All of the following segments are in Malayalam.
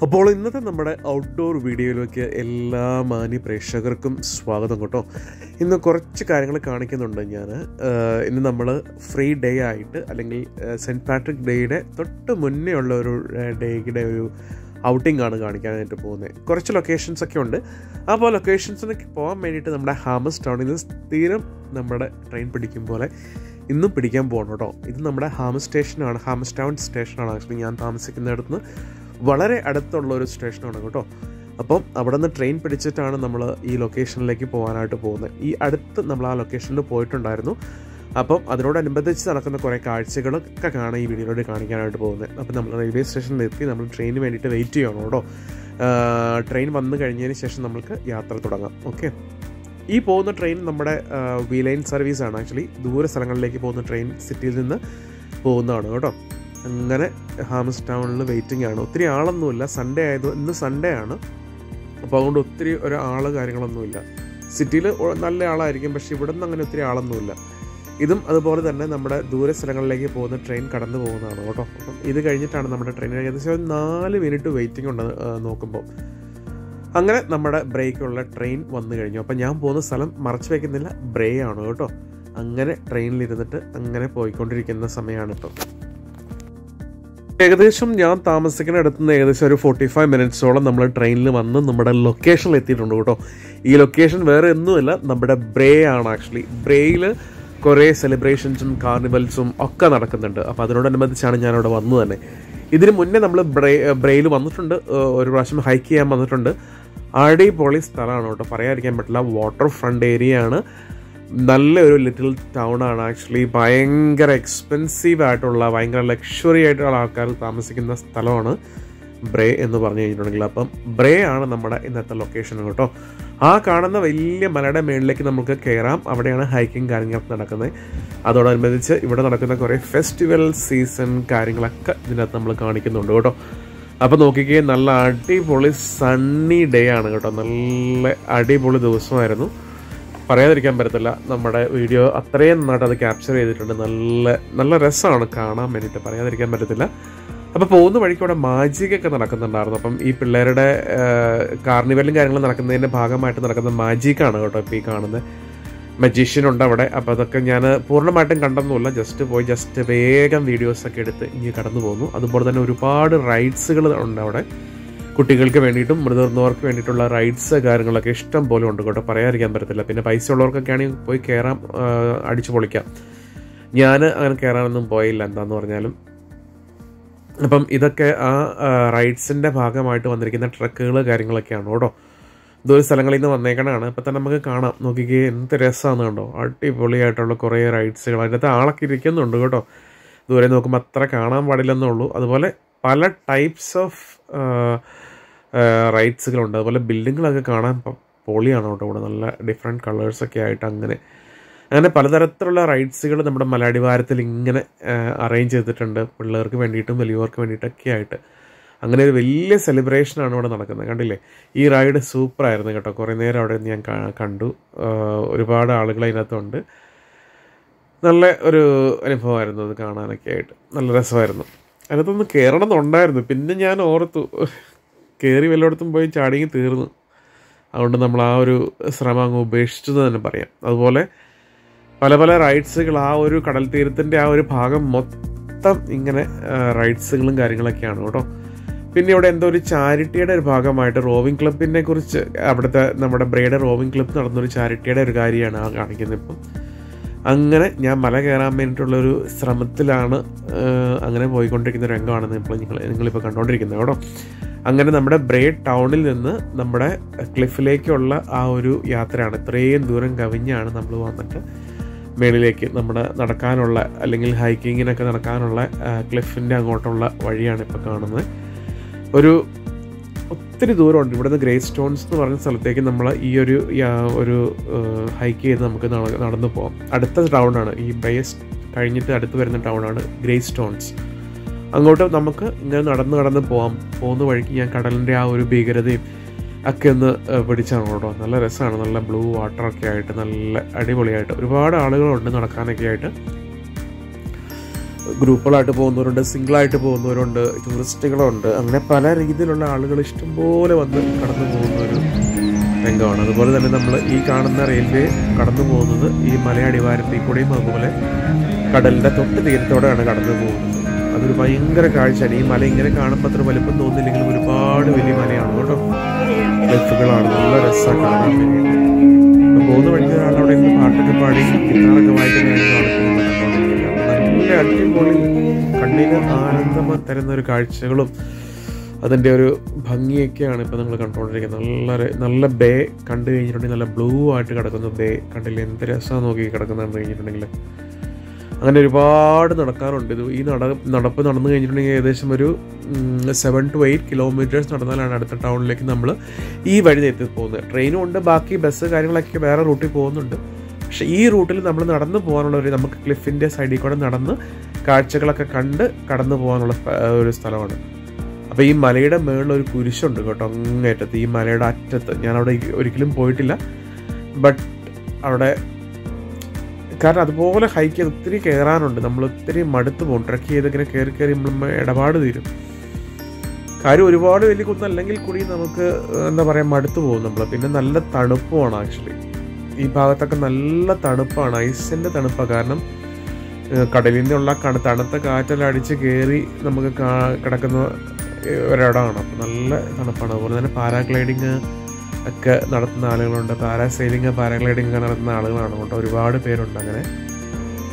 അപ്പോൾ ഇന്നത്തെ നമ്മുടെ ഔട്ട്ഡോർ വീഡിയോയിലേക്ക് എല്ലാ മാന്യ പ്രേക്ഷകർക്കും സ്വാഗതം കേട്ടോ. ഇന്ന് കുറച്ച് കാര്യങ്ങൾ കാണിക്കുന്നുണ്ട് ഞാൻ. ഇന്ന് നമ്മൾ ഫ്രീ ഡേ ആയിട്ട് അല്ലെങ്കിൽ സെൻറ്റ് പാട്രിക് ഡേയുടെ തൊട്ട് മുന്നേ ഉള്ള ഒരു ഡേയുടെ ഒരു ഔട്ടിംഗ് ആണ് കാണിക്കാനായിട്ട് പോകുന്നത്. കുറച്ച് ലൊക്കേഷൻസൊക്കെ ഉണ്ട്. അപ്പോൾ ലൊക്കേഷൻസിനൊക്കെ പോകാൻ വേണ്ടിയിട്ട് നമ്മുടെ ഹാമസ് ടൗണിൽ നിന്ന് സ്ഥിരം നമ്മുടെ ട്രെയിൻ പിടിക്കും പോലെ ഇന്നും പിടിക്കാൻ പോകണം കേട്ടോ. ഇത് നമ്മുടെ ഹാമസ് സ്റ്റേഷനാണ്, ഹാമസ് ടൗൺ സ്റ്റേഷനാണ്. ആക്ച്വലി ഞാൻ താമസിക്കുന്നിടത്ത് നിന്ന് വളരെ അടുത്തുള്ള ഒരു സ്റ്റേഷനാണ് കേട്ടോ. അപ്പം അവിടെ നിന്ന് ട്രെയിൻ പിടിച്ചിട്ടാണ് നമ്മൾ ഈ ലൊക്കേഷനിലേക്ക് പോകാനായിട്ട് പോകുന്നത്. ഈ അടുത്ത് നമ്മൾ ആ ലൊക്കേഷനിൽ പോയിട്ടുണ്ടായിരുന്നു. അപ്പം അതിനോടനുബന്ധിച്ച് നടക്കുന്ന കുറേ കാഴ്ചകളൊക്കെ കാണാൻ ഈ വീഡിയോയിലൂടെ കാണിക്കാനായിട്ട് പോകുന്നത്. അപ്പം നമ്മൾ റെയിൽവേ സ്റ്റേഷനിലെത്തി നമ്മൾ ട്രെയിനിന് വേണ്ടിയിട്ട് വെയിറ്റ് ചെയ്യണം കേട്ടോ. ട്രെയിൻ വന്നു കഴിഞ്ഞതിന് ശേഷം നമുക്ക് യാത്ര തുടങ്ങാം. ഓക്കെ, ഈ പോകുന്ന ട്രെയിൻ നമ്മുടെ വി ലൈൻ സർവീസാണ്. ആക്ച്വലി ദൂര സ്ഥലങ്ങളിലേക്ക് പോകുന്ന ട്രെയിൻ സിറ്റിയിൽ നിന്ന് പോകുന്നതാണ് കേട്ടോ. അങ്ങനെ ഹാമസ് ടൗണിൽ വെയിറ്റിംഗ് ആണ്. ഒത്തിരി ആളൊന്നുമില്ല, സൺഡേ ഇന്ന് സൺഡേ ആണ്. അപ്പോൾ അതുകൊണ്ട് ഒത്തിരി കാര്യങ്ങളൊന്നുമില്ല. സിറ്റിയിൽ നല്ല ആളായിരിക്കും, പക്ഷേ ഇവിടെ നിന്ന് അങ്ങനെ ഒത്തിരി ആളൊന്നുമില്ല. ഇതും അതുപോലെ തന്നെ നമ്മുടെ ദൂര സ്ഥലങ്ങളിലേക്ക് പോകുന്ന ട്രെയിൻ കടന്നു പോകുന്നതാണ് കേട്ടോ. അപ്പം ഇത് കഴിഞ്ഞിട്ടാണ് നമ്മുടെ ട്രെയിൻ. ഏകദേശം 4 മിനിറ്റ് വെയിറ്റിംഗ് ഉണ്ട് നോക്കുമ്പോൾ. അങ്ങനെ നമ്മുടെ ബ്രേക്കുള്ള ട്രെയിൻ വന്നു കഴിഞ്ഞു. അപ്പം ഞാൻ പോകുന്ന സ്ഥലം മറച്ചു വയ്ക്കുന്നില്ല, ബ്രേ ആണ് കേട്ടോ. അങ്ങനെ ട്രെയിനിലിരുന്നിട്ട് അങ്ങനെ പോയിക്കൊണ്ടിരിക്കുന്ന സമയമാണ് ഇപ്പോൾ. ഏകദേശം ഞാൻ താമസിക്കുന്ന അടുത്ത് നിന്ന് ഏകദേശം ഒരു 45 മിനിറ്റ്സോളം നമ്മൾ ട്രെയിനിൽ വന്ന് നമ്മുടെ ലൊക്കേഷനിൽ എത്തിയിട്ടുണ്ട് കേട്ടോ. ഈ ലൊക്കേഷൻ വേറെ ഒന്നുമില്ല, നമ്മുടെ ബ്രേ ആണ്. ആക്ച്വലി ബ്രേയിൽ കുറേ സെലിബ്രേഷൻസും കാർണിവൽസും ഒക്കെ നടക്കുന്നുണ്ട്. അപ്പോൾ അതിനോടനുബന്ധിച്ചാണ് ഞാനവിടെ വന്നു തന്നെ. ഇതിന് മുന്നേ നമ്മൾ ബ്രേയിൽ വന്നിട്ടുണ്ട്, ഒരു പ്രാവശ്യം ഹൈക്ക് ചെയ്യാൻ വന്നിട്ടുണ്ട്. അടിപൊളി സ്ഥലമാണ് കേട്ടോ, പറയാതിരിക്കാൻ പറ്റില്ല. വാട്ടർ ഫ്രണ്ട് ഏരിയ ആണ്, നല്ലൊരു ലിറ്റിൽ ടൗൺ ആണ്. ആക്ച്വലി ഭയങ്കര എക്സ്പെൻസീവ് ആയിട്ടുള്ള, ഭയങ്കര ലക്ഷറി ആയിട്ടുള്ള ആൾക്കാർ താമസിക്കുന്ന സ്ഥലമാണ് ബ്രേ എന്ന് പറഞ്ഞു കഴിഞ്ഞിട്ടുണ്ടെങ്കിൽ. അപ്പം ബ്രേ ആണ് നമ്മുടെ ഇന്നത്തെ ലൊക്കേഷൻ കേട്ടോ. ആ കാണുന്ന വലിയ മലയുടെ മേളിലേക്ക് നമുക്ക് കയറാം. അവിടെയാണ് ഹൈക്കിങ് കാര്യങ്ങളൊക്കെ നടക്കുന്നത്. അതോടനുബന്ധിച്ച് ഇവിടെ നടക്കുന്ന കുറേ ഫെസ്റ്റിവൽ സീസൺ കാര്യങ്ങളൊക്കെ ഇതിനകത്ത് നമ്മൾ കാണിക്കുന്നുണ്ട് കേട്ടോ. അപ്പോൾ നോക്കിക്കേ, നല്ല അടിപൊളി സണ്ണി ഡേ ആണ് കേട്ടോ. നല്ല അടിപൊളി ദിവസമായിരുന്നു, പറയാതിരിക്കാൻ പറ്റത്തില്ല. നമ്മുടെ വീഡിയോ അത്രയും നന്നായിട്ട് അത് ക്യാപ്ചർ ചെയ്തിട്ടുണ്ട്. നല്ല രസമാണ് കാണാൻ വേണ്ടിയിട്ട്, പറയാതിരിക്കാൻ പറ്റത്തില്ല. അപ്പോൾ പോകുന്ന വഴിക്ക് അവിടെ മാജിക്കൊക്കെ നടക്കുന്നുണ്ടായിരുന്നു. അപ്പം ഈ പിള്ളേരുടെ കാർണിവലും കാര്യങ്ങളും നടക്കുന്നതിൻ്റെ ഭാഗമായിട്ട് നടക്കുന്ന മാജിക്കാണ് കേട്ടോ ഇപ്പോൾ ഈ കാണുന്നത്. മജീഷ്യൻ ഉണ്ട് അവിടെ. അപ്പോൾ അതൊക്കെ ഞാൻ പൂർണ്ണമായിട്ടും കണ്ടൊന്നുമില്ല, ജസ്റ്റ് വേഗം വീഡിയോസൊക്കെ എടുത്ത് ഇനി കടന്നു പോകുന്നു. അതുപോലെ തന്നെ ഒരുപാട് റൈഡ്സുകൾ ഉണ്ട് അവിടെ. കുട്ടികൾക്ക് വേണ്ടിയിട്ടും മുതിർന്നവർക്ക് വേണ്ടിയിട്ടുള്ള റൈഡ്സ് കാര്യങ്ങളൊക്കെ ഇഷ്ടം പോലെ ഉണ്ട് കേട്ടോ, പറയാതിരിക്കാൻ പറ്റത്തില്ല. പിന്നെ പൈസ ഉള്ളവർക്കൊക്കെ ആണെങ്കിൽ പോയി കയറാം, അടിച്ചു പൊളിക്കാം. ഞാൻ അങ്ങനെ കയറാനൊന്നും പോയില്ല, എന്താന്ന് പറഞ്ഞാലും. അപ്പം ഇതൊക്കെ ആ റൈഡ്സിൻ്റെ ഭാഗമായിട്ട് വന്നിരിക്കുന്ന ട്രക്കുകൾ കാര്യങ്ങളൊക്കെയാണ് കേട്ടോ. ദൂര സ്ഥലങ്ങളിൽ നിന്ന് വന്നേക്കണതാണ്. ഇപ്പം തന്നെ നമുക്ക് കാണാം, നോക്കിക്കേ എന്ത് രസമാണ് കണ്ടോ. അടിപൊളിയായിട്ടുള്ള കുറേ റൈഡ്സുകൾ അതിനകത്ത് ആളൊക്കെ ഇരിക്കുന്നുണ്ട് കേട്ടോ. ദൂരെ നോക്കുമ്പോൾ അത്ര കാണാൻ പാടില്ലെന്നേ ഉള്ളൂ. അതുപോലെ പല ടൈപ്സ് ഓഫ് റൈഡ്സുകളുണ്ട്. അതുപോലെ ബിൽഡിങ്ങുകളൊക്കെ കാണാൻ പൊളിയാണ് കേട്ടോ. ഇവിടെ നല്ല ഡിഫറെൻറ്റ് കളേഴ്സൊക്കെ ആയിട്ട് അങ്ങനെ പലതരത്തിലുള്ള റൈഡ്സുകൾ നമ്മുടെ മലയടിവാരത്തിൽ ഇങ്ങനെ അറേഞ്ച് ചെയ്തിട്ടുണ്ട്, പിള്ളേർക്ക് വേണ്ടിയിട്ടും വലിയവർക്ക് വേണ്ടിയിട്ടൊക്കെ ആയിട്ട്. അങ്ങനെ ഒരു വലിയ സെലിബ്രേഷനാണ് ഇവിടെ നടക്കുന്നത്, കണ്ടില്ലേ. ഈ റൈഡ് സൂപ്പറായിരുന്നു കേട്ടോ. കുറേ നേരം അവിടെ ഞാൻ കണ്ടു. ഒരുപാട് ആളുകൾ അതിനകത്തുണ്ട്. നല്ല ഒരു അനുഭവമായിരുന്നു അത് കാണാനൊക്കെ ആയിട്ട്. നല്ല രസമായിരുന്നു. അതിനകത്തൊന്ന് കയറണം എന്നുണ്ടായിരുന്നു, പിന്നെ ഞാൻ ഓർത്തു കയറി വല്ലയിടത്തും പോയി ചാടിങ്ങി തീർന്നു. അതുകൊണ്ട് നമ്മൾ ആ ഒരു ശ്രമം അങ്ങ് ഉപേക്ഷിച്ചെന്ന് തന്നെ പറയാം. അതുപോലെ പല റൈഡ്സുകൾ ആ ഒരു കടൽ തീരത്തിൻ്റെ ആ ഒരു ഭാഗം മൊത്തം ഇങ്ങനെ റൈഡ്സുകളും കാര്യങ്ങളൊക്കെയാണ് കേട്ടോ. പിന്നെ ഇവിടെ എന്തോ ഒരു ചാരിറ്റിയുടെ ഒരു ഭാഗമായിട്ട് റോവിങ് ക്ലബിനെ കുറിച്ച്, അവിടുത്തെ നമ്മുടെ ബ്രേയുടെ റോവിങ് ക്ലബ് നടന്നൊരു ചാരിറ്റിയുടെ ഒരു കാര്യമാണ് ആ കാണിക്കുന്നത്. ഇപ്പം അങ്ങനെ ഞാൻ മല കയറാൻ വേണ്ടിയിട്ടുള്ളൊരു ശ്രമത്തിലാണ് അങ്ങനെ പോയിക്കൊണ്ടിരിക്കുന്ന രംഗമാണ് നിങ്ങളിപ്പോൾ കണ്ടുകൊണ്ടിരിക്കുന്നത് കേട്ടോ. അങ്ങനെ നമ്മുടെ ബ്രേ ടൗണിൽ നിന്ന് നമ്മുടെ ക്ലിഫിലേക്കുള്ള ആ ഒരു യാത്രയാണ്. ഇത്രയും ദൂരം കവിഞ്ഞാണ് നമ്മൾ വന്നിട്ട് മേളിലേക്ക് നമ്മുടെ നടക്കാനുള്ള, അല്ലെങ്കിൽ ഹൈക്കിങ്ങിനൊക്കെ നടക്കാനുള്ള ക്ലിഫിൻ്റെ അങ്ങോട്ടുള്ള വഴിയാണ് ഇപ്പോൾ കാണുന്നത്. ഒത്തിരി ദൂരമുണ്ട് ഇവിടുന്ന്. ഗ്രേ സ്റ്റോൺസ് എന്ന് പറഞ്ഞ സ്ഥലത്തേക്ക് നമ്മൾ ഈ ഒരു ഹൈക്ക് ചെയ്ത് നമുക്ക് നടന്നു പോകാം. അടുത്ത ടൗണാണ് ഈ ബ്രേസ് കഴിഞ്ഞിട്ട് അടുത്ത് വരുന്ന ടൗണാണ് ഗ്രേ സ്റ്റോൺസ്. അങ്ങോട്ട് നമുക്ക് ഇങ്ങനെ നടന്ന് പോകാം. പോകുന്ന വഴിക്ക് ഞാൻ കടലിൻ്റെ ആ ഒരു ഭീകരതയും ഒക്കെ ഒന്ന് പിടിച്ചാണ് കേട്ടോ. നല്ല രസമാണ്, നല്ല ബ്ലൂ വാട്ടറൊക്കെ ആയിട്ട് നല്ല അടിപൊളിയായിട്ട് ഒരുപാട് ആളുകളുണ്ട് നടക്കാനൊക്കെ ആയിട്ട്. ഗ്രൂപ്പുകളായിട്ട് പോകുന്നവരുണ്ട്, സിംഗിളായിട്ട് പോകുന്നവരുണ്ട്, ടൂറിസ്റ്റുകളുണ്ട്, അങ്ങനെ പല രീതിയിലുള്ള ആളുകൾ ഇഷ്ടംപോലെ വന്ന് കടന്നു പോകുന്ന ഒരു രംഗമാണ്. അതുപോലെ തന്നെ നമ്മൾ ഈ കാണുന്ന റെയിൽവേ കടന്നു പോകുന്നത് ഈ മലയടിവാരത്തിൽ കൂടെയും അതുപോലെ കടലിൻ്റെ തൊട്ട് തീരത്തോടെയാണ് കടന്നു പോകുന്നത്. അതൊരു ഭയങ്കര കാഴ്ചയാണ്. ഈ മല ഇങ്ങനെ കാണുമ്പോൾ അത്ര വലുപ്പം തോന്നില്ലെങ്കിലും ഒരുപാട് വലിയ മലയാണ് കേട്ടോ. ക്ലിഫുകളാണ്, നല്ല രസമാണ് കാണാൻ വേണ്ടിയിട്ട്. അപ്പോൾ പോകുന്ന വഴിക്ക് അവിടെ നിന്ന് പാട്ടൊക്കെ പാടി ഗിത്താറൊക്കെ വായിക്കുന്ന നല്ല അടിപൊളി കണ്ണിന് ആനന്ദം തരുന്ന ഒരു കാഴ്ചകളും അതിൻ്റെ ഒരു ഭംഗിയൊക്കെയാണ് ഇപ്പോൾ നമ്മൾ കണ്ടുകൊണ്ടിരിക്കുന്നത്. നല്ല ബേ കണ്ടു കഴിഞ്ഞിട്ടുണ്ടെങ്കിൽ നല്ല ബ്ലൂ ആയിട്ട് കിടക്കുന്ന ബേ കണ്ടില്ല, എന്ത് രസമാണ് നോക്കി കിടക്കുന്നത് കണ്ടു കഴിഞ്ഞിട്ടുണ്ടെങ്കിൽ. അങ്ങനെ ഒരുപാട് നടക്കാറുണ്ട്. ഈ നടപ്പ് നടന്നു കഴിഞ്ഞിട്ടുണ്ടെങ്കിൽ ഏകദേശം ഒരു 7 to 8 kilometers നടന്നാലാണ് അടുത്ത ടൗണിലേക്ക് നമ്മൾ ഈ വഴി എത്തി പോകുന്നത്. ട്രെയിനും ഉണ്ട്, ബാക്കി ബസ് കാര്യങ്ങളൊക്കെ വേറെ റൂട്ടിൽ പോകുന്നുണ്ട്. പക്ഷേ ഈ റൂട്ടിൽ നമ്മൾ നടന്നു പോകാനുള്ള നമുക്ക് ക്ലിഫിൻ്റെ സൈഡിൽ കൂടെ നടന്ന് കാഴ്ചകളൊക്കെ കണ്ട് കടന്നു പോകാനുള്ള ഒരു സ്ഥലമാണ്. അപ്പോൾ ഈ മലയുടെ മുകളിൽ ഒരു കുരിശുണ്ട് കേട്ടോ, അങ്ങേറ്റത്ത് ഈ മലയുടെ അറ്റത്ത്. ഞാനവിടെ ഒരിക്കലും പോയിട്ടില്ല, ബട്ട് അവിടെ കാരണം അതുപോലെ ഹൈക്ക് ചെയ്ത് ഒത്തിരി കയറാനുണ്ട്. നമ്മൾ ഒത്തിരി മടുത്ത് പോകും. ട്രക്ക് ചെയ്ത് ഇങ്ങനെ കയറി നമ്മൾ ഇടപാട് തീരും. കാര്യം ഒരുപാട് വലിയ കുന്നല്ലെങ്കിൽ കൂടി നമുക്ക് എന്താ പറയുക മടുത്ത് പോകും നമ്മൾ. പിന്നെ നല്ല തണുപ്പുമാണ് ആക്ച്വലി. ഈ ഭാഗത്തൊക്കെ നല്ല തണുപ്പാണ്, ഐസിൻ്റെ തണുപ്പാണ്. കാരണം കടലിൽ നിന്നുള്ള തണുത്ത കാറ്റെല്ലാം അടിച്ച് കയറി നമുക്ക് കിടക്കുന്ന ഒരിടമാണ്. അപ്പോൾ നല്ല തണുപ്പാണ്. അതുപോലെ തന്നെ പാരാഗ്ലൈഡിങ് ഒക്കെ നടത്തുന്ന ആളുകളുണ്ട്, പാരാസൈലിങ് പാരാഗ്ലൈഡിങ് ഒക്കെ നടത്തുന്ന ആളുകളാണ് കേട്ടോ. ഒരുപാട് പേരുണ്ട് അങ്ങനെ.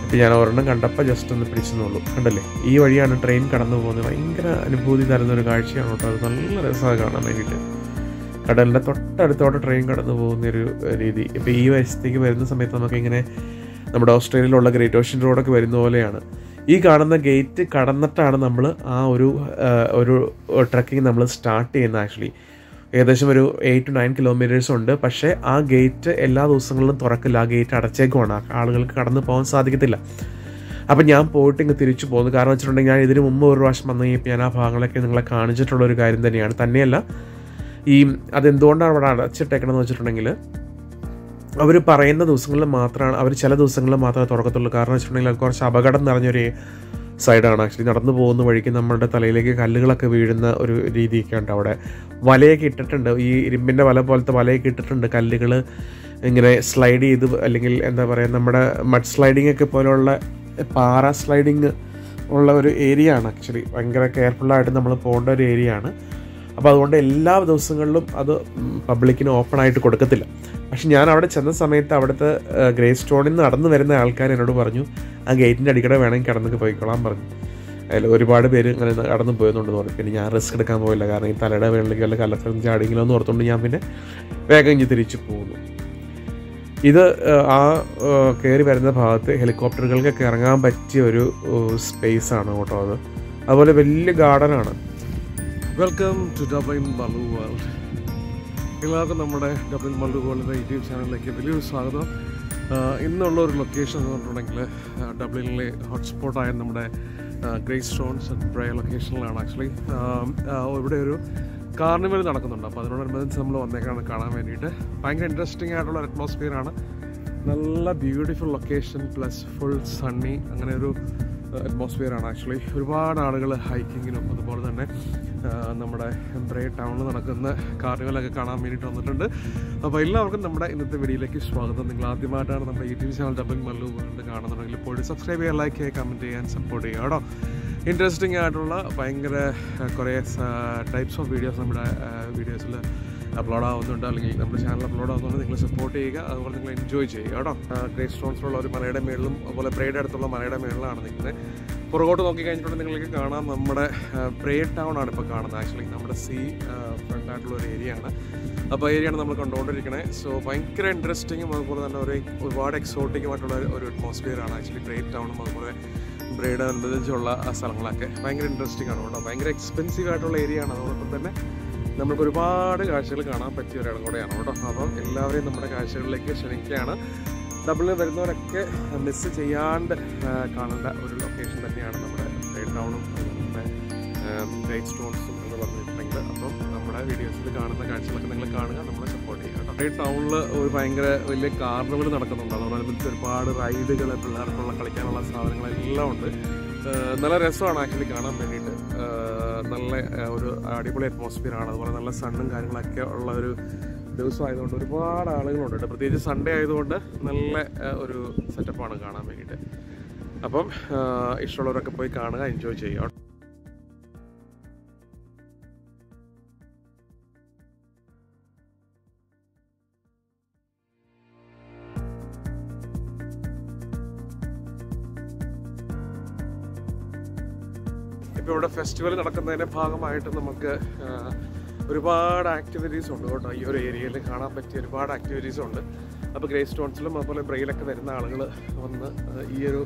അപ്പോൾ ഞാൻ ഒരെണ്ണം കണ്ടപ്പോൾ ജസ്റ്റ് ഒന്ന് പിടിച്ചെന്നുള്ളൂ. കണ്ടല്ലേ, ഈ വഴിയാണ് ട്രെയിൻ കടന്നു പോകുന്നത്. ഭയങ്കര അനുഭൂതി തരുന്നൊരു കാഴ്ചയാണ് കേട്ടോ. അത് നല്ല രസമാണ് കാണാൻ വേണ്ടിയിട്ട്. കടലിൻ്റെ തൊട്ടടുത്തോടെ ട്രെയിൻ കടന്നു പോകുന്നൊരു രീതി. ഇപ്പോൾ ഈ വശത്തേക്ക് വരുന്ന സമയത്ത് നമുക്കിങ്ങനെ നമ്മുടെ ഓസ്ട്രേലിയയിലുള്ള ഗ്രേറ്റ് ഓഷ്യൻ റോഡൊക്കെ വരുന്ന പോലെയാണ്. ഈ കാണുന്ന ഗേറ്റ് കടന്നിട്ടാണ് നമ്മൾ ആ ഒരു ട്രക്കിങ് നമ്മൾ സ്റ്റാർട്ട് ചെയ്യുന്നത്. ആക്ച്വലി ഏകദേശം ഒരു 8 to 9 kilometers ഉണ്ട്. പക്ഷേ ആ ഗേറ്റ് എല്ലാ ദിവസങ്ങളിലും തുറക്കില്ല, ആ ഗേറ്റ് അടച്ചേക്കുമാണ്. ആളുകൾക്ക് കടന്നു പോകാൻ സാധിക്കത്തില്ല. അപ്പം ഞാൻ പോയിട്ട് ഇങ്ങ് തിരിച്ചു പോകുന്നു. കാരണം വെച്ചിട്ടുണ്ടെങ്കിൽ ഞാൻ ഇതിന് മുമ്പ് ഒരു പ്രാവശ്യം വന്നു കഴിഞ്ഞപ്പോൾ ഞാൻ ആ ഭാഗങ്ങളൊക്കെ നിങ്ങളെ കാണിച്ചിട്ടുള്ളൊരു കാര്യം തന്നെയാണ്. തന്നെയല്ല അതെന്തുകൊണ്ടാണ് അവിടെ അടച്ചിട്ടേക്കണമെന്ന് വെച്ചിട്ടുണ്ടെങ്കിൽ അവർ പറയുന്ന ദിവസങ്ങളിൽ മാത്രമാണ്, അവർ ചില ദിവസങ്ങളിൽ മാത്രമേ തുറക്കത്തുള്ളൂ. കാരണം വെച്ചിട്ടുണ്ടെങ്കിൽ അത് കുറച്ച് അപകടം നിറഞ്ഞൊരു സൈഡാണ്. ആക്ച്വലി നടന്നു പോകുന്ന വഴിക്ക് നമ്മുടെ തലയിലേക്ക് കല്ലുകളൊക്കെ വീഴുന്ന ഒരു രീതിയൊക്കെ ഉണ്ട്. അവിടെ വലയൊക്കെ ഇട്ടിട്ടുണ്ട്, ഈ ഇരുമ്പിൻ്റെ വല പോലത്തെ വലയൊക്കെ ഇട്ടിട്ടുണ്ട്. കല്ലുകൾ ഇങ്ങനെ സ്ലൈഡ് ചെയ്ത്, അല്ലെങ്കിൽ എന്താ പറയുക, നമ്മുടെ മഡ് സ്ലൈഡിങ് ഒക്കെ പോലെയുള്ള പാറ സ്ലൈഡിങ് ഉള്ള ഒരു ഏരിയ ആണ്. ആക്ച്വലി ഭയങ്കര കെയർഫുള്ളായിട്ട് നമ്മൾ പോകേണ്ട ഒരു ഏരിയ ആണ്. അപ്പോൾ അതുകൊണ്ട് എല്ലാ ദിവസങ്ങളിലും അത് പബ്ലിക്കിന് ഓപ്പൺ ആയിട്ട് കൊടുക്കത്തില്ല. പക്ഷെ ഞാൻ അവിടെ ചെന്ന സമയത്ത് അവിടുത്തെ ഗ്രേ സ്റ്റോണിൽ നിന്ന് നടന്നു വരുന്ന ആൾക്കാർ എന്നോട് പറഞ്ഞു, ആ ഗേറ്റിൻ്റെ അടിക്കടെ വേണമെങ്കിൽ കടന്നൊക്കെ പോയിക്കൊള്ളാൻ പറഞ്ഞു. അതിൽ ഒരുപാട് പേര് ഇങ്ങനെ കടന്നു പോയെന്നുണ്ടെന്ന് പറഞ്ഞു. പിന്നെ ഞാൻ റിസ്ക് എടുക്കാൻ പോയില്ല, കാരണം ഈ തലയുടെ വേണമെങ്കിൽ വല്ല കല്ലത്തിലും ചാടിയെങ്കിലോ എന്ന് ഓർത്തുകൊണ്ട് ഞാൻ പിന്നെ വേഗം ഇഞ്ഞ് തിരിച്ചു പോകുന്നു. ഇത് ആ കയറി വരുന്ന ഭാഗത്ത് ഹെലികോപ്റ്ററുകൾക്കൊക്കെ ഇറങ്ങാൻ പറ്റിയ ഒരു സ്പേസാണ് കേട്ടോ അത്. അതുപോലെ വലിയ ഗാർഡനാണ്. Welcome to Dublin Mallu world. എല്ലാവർക്കും നമ്മുടെ ഡബ്ലിൻ മല്ലു വേൾഡിൻ്റെ യൂട്യൂബ് ചാനലിലേക്ക് വലിയൊരു സ്വാഗതം. ഇന്നുള്ള ഒരു ലൊക്കേഷൻ എന്ന് പറഞ്ഞിട്ടുണ്ടെങ്കിൽ ഡബ്ലിനിലെ ഹോട്ട്സ്പോട്ടായ നമ്മുടെ ഗ്രേറ്റ് സ്റ്റോൺസ് ആൻഡ് ബ്രേ ലൊക്കേഷനിലാണ്. ആക്ച്വലി ഇവിടെ ഒരു കാർണിവൽ നടക്കുന്നുണ്ട്. അപ്പോൾ അതിനോടനുബന്ധിച്ച് നമ്മൾ വന്നേക്കാണ് കാണാൻ വേണ്ടിയിട്ട്. ഭയങ്കര ഇൻട്രസ്റ്റിംഗ് ആയിട്ടുള്ള ഒരു അറ്റ്മോസ്ഫിയറാണ്. നല്ല beautiful location plus full Sunny, അങ്ങനെ ഒരു അറ്റ്മോസ്ഫിയറാണ്. ആക്ച്വലി ഒരുപാട് ആളുകൾ ഹൈക്കിങ്ങിനും അതുപോലെ തന്നെ നമ്മുടെ ബ്രേ ടൗണിൽ നടക്കുന്ന കാർണിവലൊക്കെ കാണാൻ വേണ്ടിയിട്ട് വന്നിട്ടുണ്ട്. അപ്പോൾ എല്ലാവർക്കും നമ്മുടെ ഇന്നത്തെ വീഡിയോയിലേക്ക് സ്വാഗതം. നിങ്ങൾ ആദ്യമായിട്ടാണ് നമ്മുടെ YouTube channel Dublin Mallu world കാണുന്നുണ്ടെങ്കിൽ പോയി സബ്സ്ക്രൈബ് ചെയ്യുക, ലൈക്ക് ചെയ്യുക, കമൻറ്റ് ചെയ്യാൻ സപ്പോർട്ട് ചെയ്യുക കേട്ടോ. ഇൻട്രസ്റ്റിംഗ് ആയിട്ടുള്ള ഭയങ്കര കുറേ ടൈപ്സ് ഓഫ് വീഡിയോസ് നമ്മുടെ വീഡിയോസിൽ അപ്ലോഡ് ആവുന്നുണ്ട്, അല്ലെങ്കിൽ നമ്മുടെ ചാനൽ അപ്ലോഡ് ആവുന്നുണ്ട്. നിങ്ങൾ സപ്പോർട്ട് ചെയ്യുക, അതുപോലെ നിങ്ങൾ എൻജോയ് ചെയ്യുക കേട്ടോ. ഗ്രേറ്റ് സ്റ്റോൺസിലുള്ള ഒരു മലയുടെ മേളിലും അതുപോലെ ബ്രേയുടെ അടുത്തുള്ള മലയുടെ മേളിലാണ് നിൽക്കുന്നത്. പുറകോട്ട് നോക്കി കഴിഞ്ഞിട്ടുണ്ടെങ്കിൽ നിങ്ങൾക്ക് കാണാം നമ്മുടെ ബ്രേ ടൗൺ ആണ് ഇപ്പോൾ കാണുന്നത്. ആക്ച്വലി നമ്മുടെ ഫ്രണ്ട് ആയിട്ടുള്ള ഒരു ഏരിയ ആണ്. അപ്പോൾ ഏരിയയാണ് നമ്മൾ കണ്ടുകൊണ്ടിരിക്കുന്നത്. സോ ഭയങ്കര ഇൻട്രസ്റ്റിങ്ങും അതുപോലെ തന്നെ ഒരുപാട് എക്സോട്ടിക്കുമായിട്ടുള്ള ഒരു അറ്റ്മോസ്ഫിയറാണ് ആക്ച്വലി ബ്രേ ടൗണും അതുപോലെ ബ്രേയുടെ അനുബന്ധിച്ചുള്ള സ്ഥലങ്ങളൊക്കെ. ഭയങ്കര ഇൻട്രസ്റ്റിംഗ് ആണ് കേട്ടോ. ഭയങ്കര എക്സ്പെൻസീവ് ആയിട്ടുള്ള ഏരിയ ആണ്. അതോടൊപ്പം തന്നെ നമുക്ക് ഒരുപാട് കാഴ്ചകൾ കാണാൻ പറ്റിയ ഒരിടം കൂടെയാണ് കേട്ടോ. അപ്പം എല്ലാവരെയും നമ്മുടെ കാഴ്ചകളിലേക്ക് ക്ഷണിക്കുകയാണ്. ഡബ്ലിനിൽ വരുന്നവരൊക്കെ മിസ് ചെയ്യാണ്ട് കാണേണ്ട ഒരു ലൊക്കേഷൻ തന്നെയാണ് നമ്മുടെ ബ്രേ ടൗണും നമ്മുടെ ഗ്രേറ്റ് സ്റ്റോൺസും എന്ന് പറഞ്ഞിട്ടുണ്ടെങ്കിൽ. അപ്പം നമ്മുടെ വീഡിയോസിൽ കാണുന്ന കാഴ്ചകളൊക്കെ നിങ്ങൾ കാണുക, നമ്മളെ സപ്പോർട്ട് ചെയ്യുക കേട്ടോ. ബ്രേ ടൗണിൽ ഒരു ഭയങ്കര വലിയ കാർണിവൽ നടക്കുന്നുണ്ട്. അതോടനുബന്ധിച്ച് ഒരുപാട് റൈഡുകൾ, പിള്ളേർക്കുള്ള കളിക്കാനുള്ള സാധനങ്ങളെല്ലാം ഉണ്ട്. നല്ല രസമാണ് ആക്ച്വലി കാണാൻ വേണ്ടിയിട്ട്. നല്ല ഒരു അടിപൊളി അറ്റ്മോസ്ഫിയർ ആണ്. അതുപോലെ നല്ല സണ്ണും കാര്യങ്ങളൊക്കെ ഉള്ള ഒരു ദിവസമായതുകൊണ്ട് ഒരുപാട് ആളുകളുണ്ട്. പ്രത്യേകിച്ച് സൺഡേ ആയതുകൊണ്ട് നല്ല ഒരു സെറ്റപ്പാണ് കാണാൻ വേണ്ടിയിട്ട്. അപ്പം ഇഷ്ടമുള്ളവരൊക്കെ പോയി കാണുക, എൻജോയ് ചെയ്യുക. ഇപ്പോൾ ഇവിടെ ഫെസ്റ്റിവൽ നടക്കുന്നതിൻ്റെ ഭാഗമായിട്ട് നമുക്ക് ഒരുപാട് ആക്ടിവിറ്റീസ് ഉണ്ട് കേട്ടോ. ഈ ഒരു ഏരിയയിൽ കാണാൻ പറ്റിയ ഒരുപാട് ആക്ടിവിറ്റീസ് ഉണ്ട്. അപ്പോൾ ഗ്രേ സ്റ്റോൺസിലും അതുപോലെ ബ്രെയിലൊക്കെ വരുന്ന ആളുകൾ വന്ന് ഈ ഒരു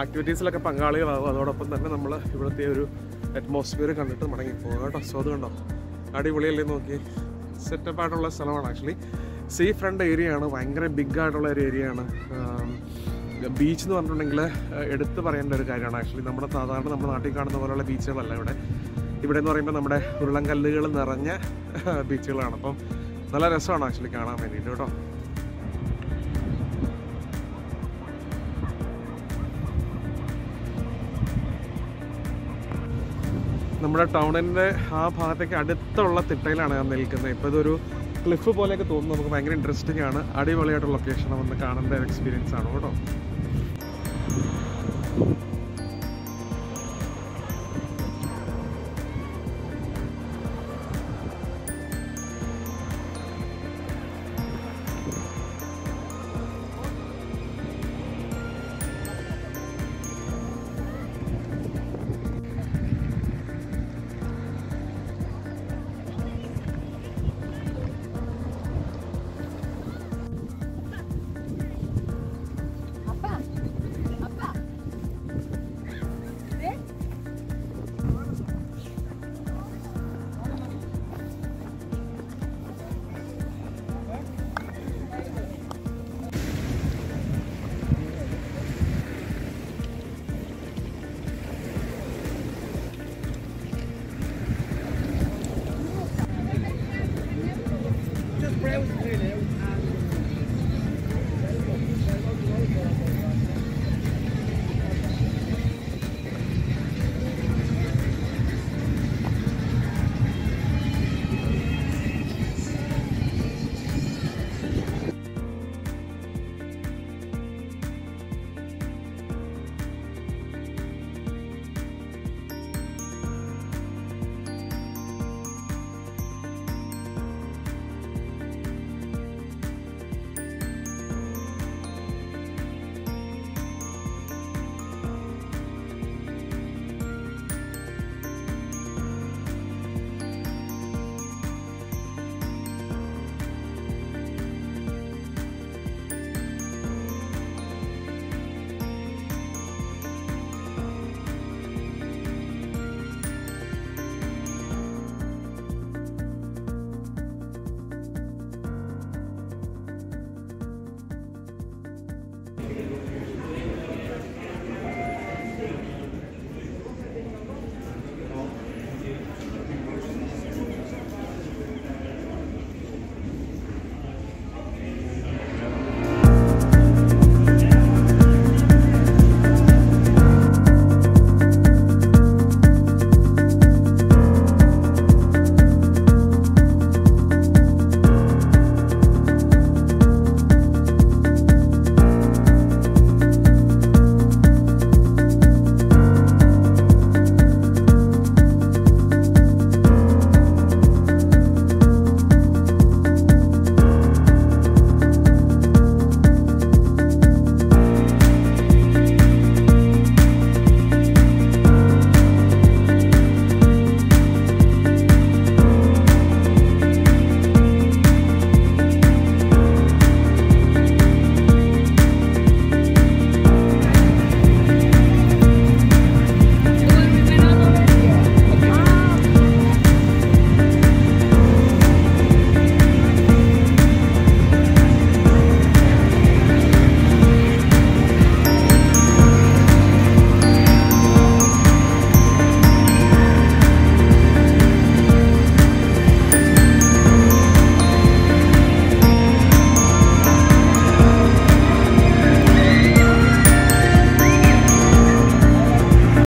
ആക്ടിവിറ്റീസിലൊക്കെ പങ്കാളികളാകും. അതോടൊപ്പം തന്നെ നമ്മൾ ഇവിടുത്തെ ഒരു അറ്റ്മോസ്ഫിയർ കണ്ടിട്ട് മടങ്ങിപ്പോകും കേട്ടോ. സോ അത് കണ്ടോ, അടിപൊളിയല്ലേ, നോക്കി സെറ്റപ്പായിട്ടുള്ള സ്ഥലമാണ്. ആക്ച്വലി സീ ഫ്രണ്ട് ഏരിയ ആണ്, ഭയങ്കര ബിഗ് ആയിട്ടുള്ള ഒരു ഏരിയ ആണ്. ബീച്ച് എന്ന് പറഞ്ഞിട്ടുണ്ടെങ്കിൽ എടുത്തു പറയേണ്ട ഒരു കാര്യമാണ്. ആക്ച്വലി നമ്മുടെ സാധാരണ നമ്മുടെ നാട്ടിൽ കാണുന്ന പോലെയുള്ള ബീച്ചുകളല്ല ഇവിടെ എന്ന് പറയുമ്പോൾ നമ്മുടെ ഉരുളൻകല്ലുകൾ നിറഞ്ഞ ബീച്ചുകളാണ്. അപ്പം നല്ല രസമാണ് ആക്ച്വലി കാണാൻ വേണ്ടിയിട്ട് കേട്ടോ. നമ്മുടെ ടൗണിൻ്റെ ആ ഭാഗത്തേക്ക് അടുത്തുള്ള തിട്ടയിലാണ് ഞാൻ നിൽക്കുന്നത്. ഇപ്പോൾ ഇതൊരു ക്ലിഫ് പോലെയൊക്കെ തോന്നുന്നു. നമുക്ക് ഭയങ്കര ഇൻട്രസ്റ്റിംഗ് ആണ്. അടിപൊളിയായിട്ടുള്ള ലൊക്കേഷൻ വന്ന് കാണേണ്ട ഒരു എക്സ്പീരിയൻസ് ആണ് കേട്ടോ.